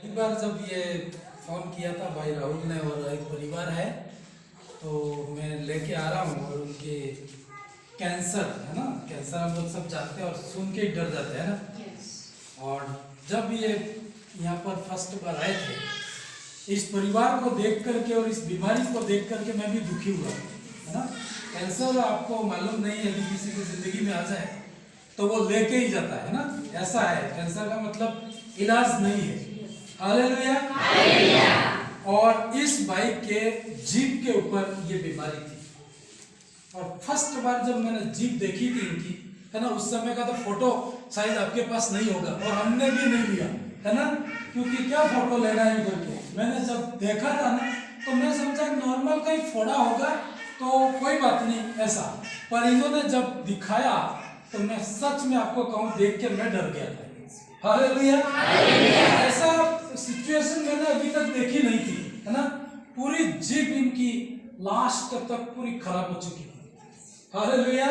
एक बार जब ये फ़ोन किया था भाई राहुल ने और एक परिवार है तो मैं लेके आ रहा हूँ और उनके कैंसर है ना, कैंसर हम लोग सब जानते हैं और सुन के ही डर जाते हैं ना। और जब ये यहाँ पर फर्स्ट बार आए थे, इस परिवार को देख करके और इस बीमारी को देख करके मैं भी दुखी हुआ है ना। कैंसर आपको मालूम नहीं है, यदि किसी की ज़िंदगी में आ जाए तो वो लेके ही जाता है ना, ऐसा है। कैंसर का मतलब इलाज नहीं है। हालेलुया। और इस भाई के जीभ के ऊपर ये बीमारी थी और फर्स्ट बार जब मैंने जीभ देखी थी इनकी, है ना, उस समय का तो फोटो शायद आपके पास नहीं होगा और हमने भी नहीं लिया, है ना, क्योंकि क्या फोटो लेना है करके। मैंने जब देखा था ना तो मैं समझा नॉर्मल कहीं फोड़ा होगा तो कोई बात नहीं ऐसा, पर इन्होंने जब दिखाया तो मैं सच में आपको कहूँ, देख के मैं डर गया था। हालेलुया। ऐसा सिचुएशन मैंने अभी तक देखी नहीं थी, है ना। पूरी जीभ इनकी लास्ट तक पूरी खराब हो चुकी थी। हालेलुया।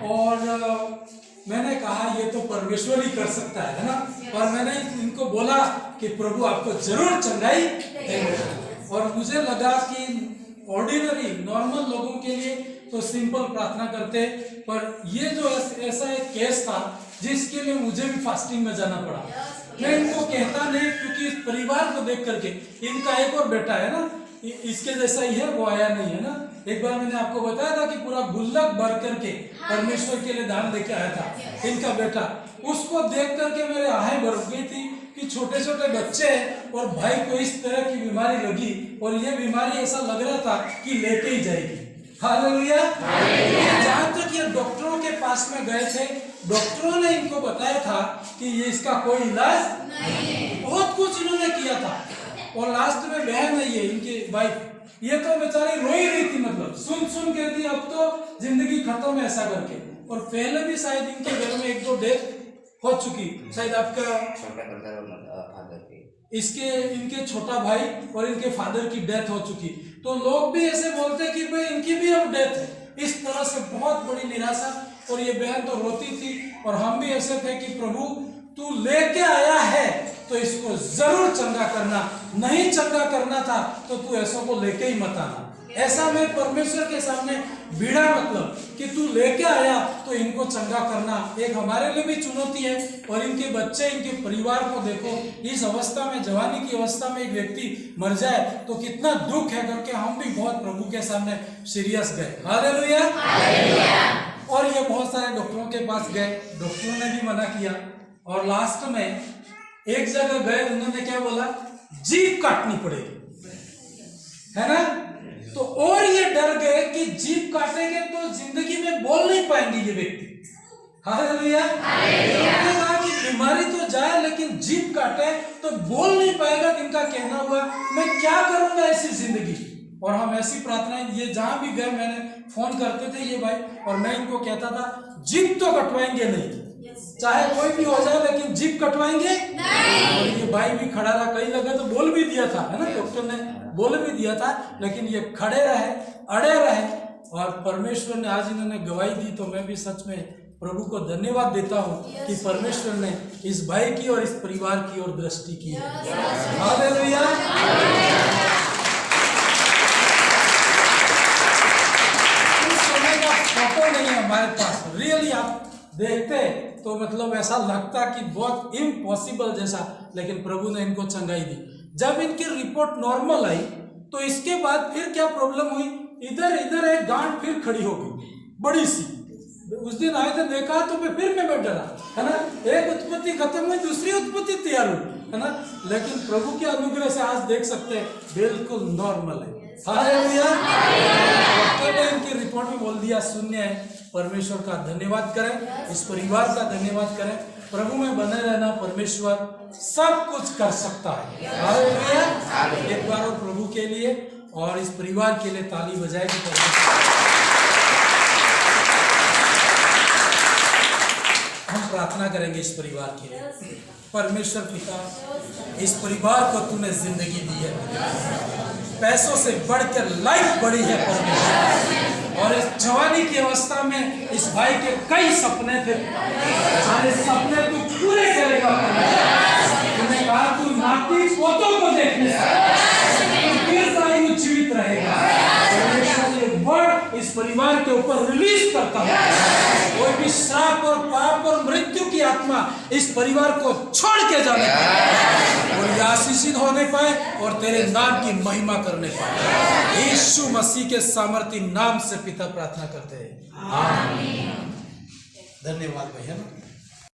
और मैंने कहा ये तो परमेश्वर ही कर सकता है ना। पर मैंने इनको बोला कि प्रभु आपको जरूर चंगाई देंगे। और मुझे लगा कि ऑर्डिनरी नॉर्मल लोगों के लिए तो सिंपल प्रार्थना करते, पर ये जो ऐसा एक केस था जिसके लिए मुझे भी फास्टिंग में जाना पड़ा। मैं इनको कहता नहीं क्योंकि इस परिवार को देख करके, इनका एक और बेटा है ना, इसके जैसा ही है, वो आया नहीं है ना। एक बार मैंने आपको बताया था कि पूरा गुल्लक भर करके परमेश्वर के लिए दान लेके आया था इनका बेटा। उसको देख करके मेरे आहें भर गई थी कि छोटे छोटे बच्चे हैं और भाई को इस तरह की बीमारी लगी और ये बीमारी ऐसा लग रहा था कि लेके ही जाएगी। हालेलुया। जहाँ तक ये डॉक्टरों के पास में गए थे, डॉक्टरों ने इनको बताया था कि ये इसका कोई इलाज नहीं। बहुत कुछ इन्होंने किया था और लास्ट में बहन नहीं है इनकी वाइफ, ये तो बेचारी रो ही रही थी, मतलब सुन सुन के थी अब तो जिंदगी खत्म है ऐसा करके। और पहले भी शायद इनके घर में एक दो डेथ हो चुकी, शायद आपका इसके इनके छोटा भाई और इनके फादर की डेथ हो चुकी। तो लोग भी ऐसे बोलते कि भाई इनकी भी अब डेथ है। इस तरह से बहुत बड़ी निराशा, और ये बहन तो रोती थी और हम भी ऐसे थे कि प्रभु तू लेके आया है तो इसको जरूर चंगा करना, नहीं चंगा करना था तो तू ऐसा को लेके ही मत आना। ऐसा मैं परमेश्वर के सामने भिड़ा, मतलब कि तू लेके आया तो इनको चंगा करना। एक हमारे लिए भी चुनौती है और इनके बच्चे, इनके परिवार को देखो, इस अवस्था में, जवानी की अवस्था में एक व्यक्ति मर जाए तो कितना दुख है करके हम भी बहुत प्रभु के सामने सीरियस गए। हालेलुया। और ये बहुत सारे डॉक्टरों के पास गए, डॉक्टरों ने भी मना किया और लास्ट में एक जगह गए, उन्होंने क्या बोला, जीभ काटनी पड़ेगी, है ना। तो और ये डर गए कि जीभ काटेंगे तो जिंदगी में बोल नहीं पाएंगे ये व्यक्ति। हालेलुया। उन्होंने कहा कि बीमारी तो जाए लेकिन जीभ काटे तो बोल नहीं पाएगा। इनका कहना हुआ मैं क्या करूंगा ऐसी जिंदगी। और हम ऐसी प्रार्थनाएं, ये जहां भी गए मैंने फोन करते थे ये भाई, और मैं इनको कहता था जीभ तो कटवाएंगे नहीं, चाहे कोई भी हो जाए लेकिन जीभ कटवाएंगे नहीं। और ये भाई भी खड़ा रहा, कई लगे तो बोल भी दिया था, है ना, डॉक्टर ने बोल भी दिया था, लेकिन ये खड़े रहे, अड़े रहे और परमेश्वर ने आज इन्होंने गवाही दी। तो मैं भी सच में प्रभु को धन्यवाद देता हूँ कि परमेश्वर ने इस भाई की और इस परिवार की ओर दृष्टि की है। हालेलुया। उस समय का फोटो नहीं है हमारे पास, रियली आप देखते तो मतलब ऐसा लगता कि बहुत इम्पॉसिबल जैसा, लेकिन प्रभु ने इनको चंगाई दी। जब इनकी रिपोर्ट नॉर्मल आई तो इसके बाद फिर क्या प्रॉब्लम हुई, इधर एक गांठ फिर खड़ी हो गई बड़ी सी। उस दिन आए थे, देखा तो फिर मैं डरा, है ना। एक उत्पत्ति खत्म हुई, दूसरी उत्पत्ति तैयार हुई, है ना। लेकिन प्रभु के अनुग्रह से आज देख सकते हैं बिल्कुल नॉर्मल है। हालेलुया। डॉक्टर ने इनकी रिपोर्ट में बोल दिया शून्य है। परमेश्वर का धन्यवाद करें, इस परिवार का धन्यवाद करें। प्रभु में बने रहना, परमेश्वर सब कुछ कर सकता है। हालेलुया। एक बार और प्रभु के लिए और इस परिवार के लिए ताली बजाएगी। हम प्रार्थना करेंगे इस परिवार के लिए। परमेश्वर पिता, इस परिवार को तूने जिंदगी दी है, पैसों से बढ़कर लाइफ बढ़ी है परमेश्वर। और इस जवानी की अवस्था में इस भाई के कई सपने थे, सारे सपने तू पूरे करेगा। तूने कहा तू ना नाती पोतों को देखने से दीर्घायु जीवित रहेगा। परमेश्वर ये वर्ड इस परिवार के ऊपर रिलीज करता है। कोई भी श्राप और पाप और मृत्यु की आत्मा इस परिवार को छोड़ के जाने पाए और ये आशीषित होने पाए और तेरे नाम की महिमा करने पाए। यीशु मसीह के सामर्थी नाम से पिता प्रार्थना करते हैं, आमीन। धन्यवाद भैया।